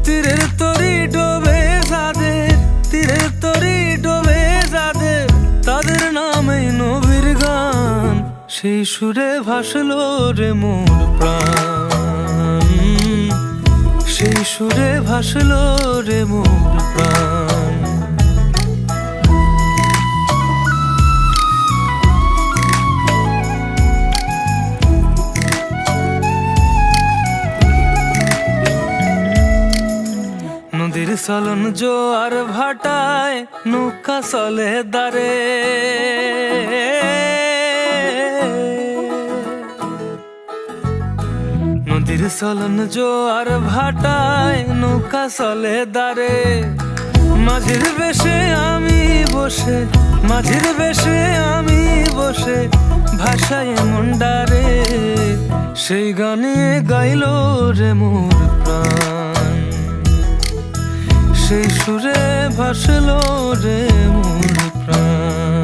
তীরের তরি ডোবে যাদের, তীরের তরি ডোবে যাদের, তাদের নামেই নবীর গান। সেই সুরে ভাসলো রে মোর প্রাণ, সেই সুরে ভাসলো রে মোর প্রাণ। নদীর চলন জোয়ার ভাটায় নৌকা চলে দারে, নদীর চলন জোয়ার ভাটায় নৌকা চলে দারে। মাঝির বেশে আমি বসে, মাঝির বেশে আমি বসে ভাষায় মন্ডারে। সেই গানে গাইলো রে মোর প্রাণ, সেই সুরে ভাসলো রে মোর প্রাণ।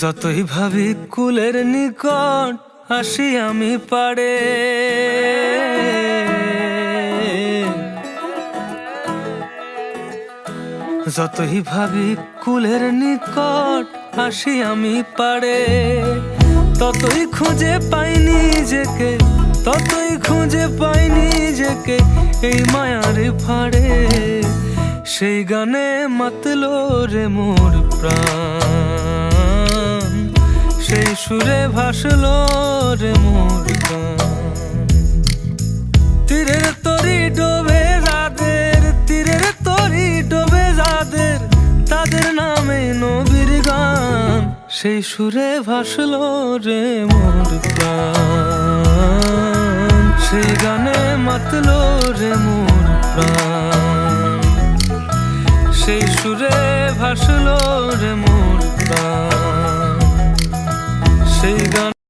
যতই ভাবি কুলের নিকট আসি আমি পাড়ে, যতই ভাবি কুলের নিকট আসি আমি পাড়ে। ততই খুঁজে পাই নিজেকে, ততই খুঁজে পাই নিজেকে এই মায়ার ফাড়ে। সেই গানে মাতলো রে মোর প্রাণ, সেই সুরে ভাসলো রে মোর গান। তীরের তরি ডোবে যাদের, তীরের তরি ডোবে যাদের, তাদের নামে নবীর গান। সেই সুরে ভাসলো রে মোর প্রাণ, সেই গানে মাতলো রে মোর প্রাণ, সেই সুরে ভাসলো রে মোর প্রাণ।